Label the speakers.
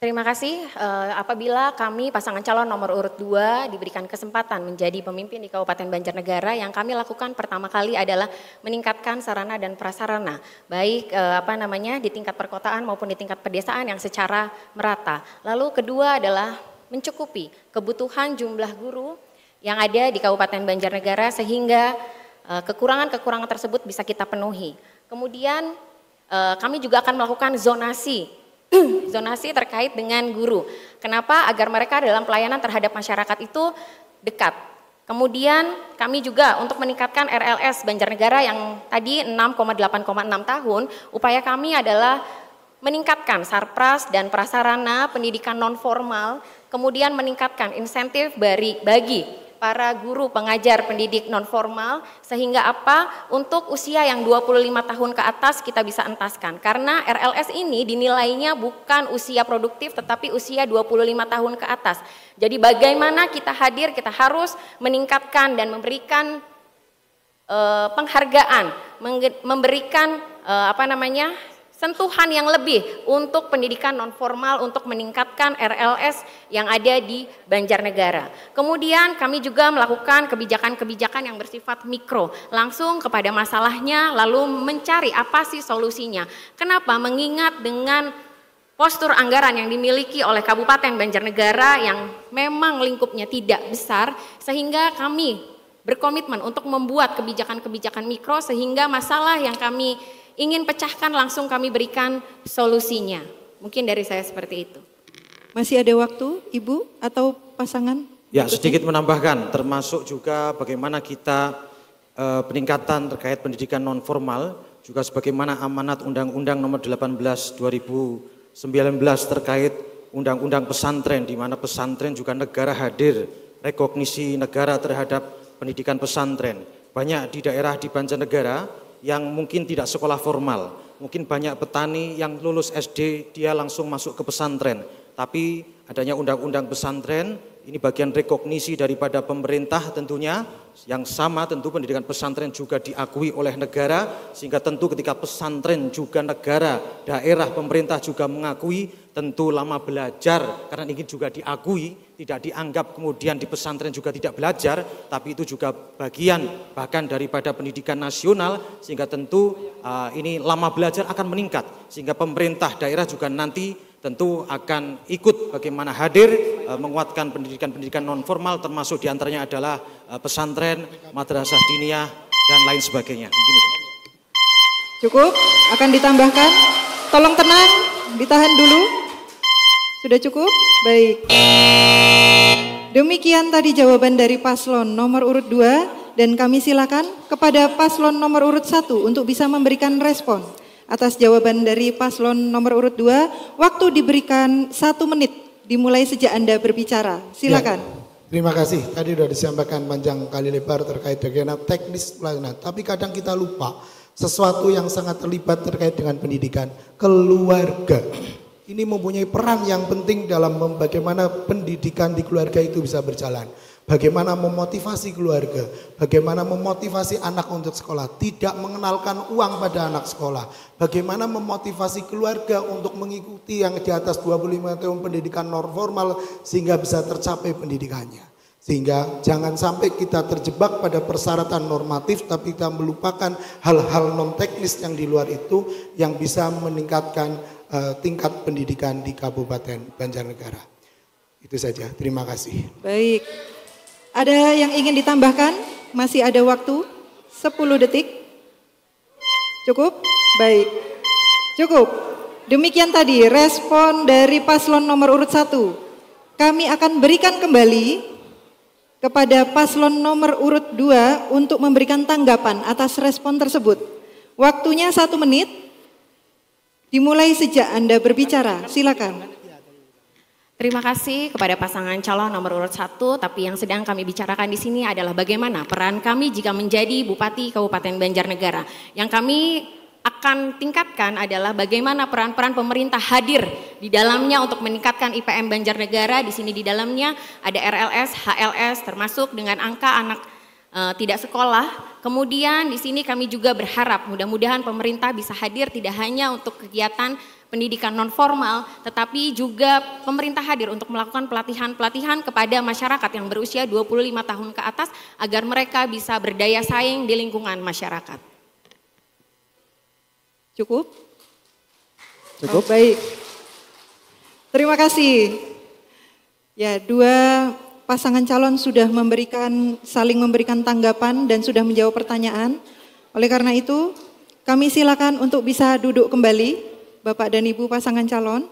Speaker 1: Terima kasih. Apabila kami pasangan calon nomor urut 2 diberikan kesempatan menjadi pemimpin di Kabupaten Banjarnegara, yang kami lakukan pertama kali adalah meningkatkan sarana dan prasarana, baik di tingkat perkotaan maupun di tingkat pedesaan yang secara merata. Lalu kedua adalah mencukupi kebutuhan jumlah guru yang ada di Kabupaten Banjarnegara sehingga kekurangan-kekurangan tersebut bisa kita penuhi. Kemudian kami juga akan melakukan zonasi terkait dengan guru. Kenapa? Agar mereka dalam pelayanan terhadap masyarakat itu dekat. Kemudian kami juga untuk meningkatkan RLS Banjarnegara yang tadi 6,8,6 tahun, upaya kami adalah meningkatkan sarpras dan prasarana pendidikan non formal, kemudian meningkatkan insentif bagi para guru pengajar pendidik non formal sehingga untuk usia yang 25 tahun ke atas kita bisa entaskan, karena RLS ini dinilainya bukan usia produktif tetapi usia 25 tahun ke atas. Jadi bagaimana kita hadir, kita harus meningkatkan dan memberikan penghargaan, memberikan sentuhan yang lebih untuk pendidikan non formal untuk meningkatkan RLS yang ada di Banjarnegara. Kemudian kami juga melakukan kebijakan-kebijakan yang bersifat mikro, langsung kepada masalahnya lalu mencari apa sih solusinya. Kenapa? Mengingat dengan postur anggaran yang dimiliki oleh Kabupaten Banjarnegara yang memang lingkupnya tidak besar, sehingga kami berkomitmen untuk membuat kebijakan-kebijakan mikro sehingga masalah yang kami ingin pecahkan langsung kami berikan solusinya. Mungkin dari saya seperti itu.
Speaker 2: Masih ada waktu, Ibu atau pasangan?
Speaker 3: Ya, sedikit menambahkan, termasuk juga bagaimana kita peningkatan terkait pendidikan non formal, juga sebagaimana amanat Undang-Undang Nomor 18 2019 terkait Undang-Undang Pesantren, di mana pesantren juga negara hadir, rekognisi negara terhadap pendidikan pesantren. Banyak di daerah di Banjarnegara yang mungkin tidak sekolah formal, mungkin banyak petani yang lulus SD dia langsung masuk ke pesantren, tapi adanya undang-undang pesantren ini bagian rekognisi daripada pemerintah tentunya, yang sama tentu pendidikan pesantren juga diakui oleh negara, sehingga tentu ketika pesantren juga negara, daerah, pemerintah juga mengakui, tentu lama belajar karena ingin juga diakui, tidak dianggap kemudian di pesantren juga tidak belajar, tapi itu juga bagian bahkan daripada pendidikan nasional, sehingga tentu ini lama belajar akan meningkat, sehingga pemerintah daerah juga nanti tentu akan ikut bagaimana hadir menguatkan pendidikan-pendidikan non formal, termasuk diantaranya adalah pesantren, madrasah diniyah dan lain sebagainya.
Speaker 2: Cukup, akan ditambahkan. Tolong tenang, ditahan dulu. Sudah cukup? Baik. Demikian tadi jawaban dari paslon nomor urut 2 dan kami silakan kepada paslon nomor urut 1 untuk bisa memberikan respon. Atas jawaban dari paslon nomor urut 2, waktu diberikan 1 menit dimulai sejak Anda berbicara. Silakan.
Speaker 4: Ya, terima kasih. Tadi sudah disampaikan panjang kali lebar terkait bagaimana teknis pelayanan. Tapi kadang kita lupa sesuatu yang sangat terlibat terkait dengan pendidikan. Keluarga. Ini mempunyai peran yang penting dalam bagaimana pendidikan di keluarga itu bisa berjalan. Bagaimana memotivasi keluarga, bagaimana memotivasi anak untuk sekolah, tidak mengenalkan uang pada anak sekolah. Bagaimana memotivasi keluarga untuk mengikuti yang di atas 25 tahun pendidikan non formal sehingga bisa tercapai pendidikannya. Sehingga jangan sampai kita terjebak pada persyaratan normatif tapi kita melupakan hal-hal non teknis yang di luar itu yang bisa meningkatkan tingkat pendidikan di Kabupaten Banjarnegara. Itu saja, terima kasih.
Speaker 2: Baik. Ada yang ingin ditambahkan? Masih ada waktu 10 detik. Cukup? Baik. Cukup. Demikian tadi respon dari paslon nomor urut 1. Kami akan berikan kembali kepada paslon nomor urut 2 untuk memberikan tanggapan atas respon tersebut. Waktunya 1 menit. Dimulai sejak Anda berbicara. Silakan.
Speaker 1: Terima kasih kepada pasangan calon nomor urut 1, tapi yang sedang kami bicarakan di sini adalah bagaimana peran kami jika menjadi Bupati Kabupaten Banjarnegara. Yang kami akan tingkatkan adalah bagaimana peran-peran pemerintah hadir di dalamnya untuk meningkatkan IPM Banjarnegara. Di sini di dalamnya ada RLS, HLS, termasuk dengan angka anak tidak sekolah. Kemudian di sini kami juga berharap mudah-mudahan pemerintah bisa hadir tidak hanya untuk kegiatan pendidikan non formal, tetapi juga pemerintah hadir untuk melakukan pelatihan-pelatihan kepada masyarakat yang berusia 25 tahun ke atas agar mereka bisa berdaya saing di lingkungan masyarakat.
Speaker 2: Cukup? Cukup. Baik. Terima kasih. Ya, dua pasangan calon sudah saling memberikan tanggapan dan sudah menjawab pertanyaan. Oleh karena itu, kami silakan untuk bisa duduk kembali, Bapak dan Ibu pasangan calon.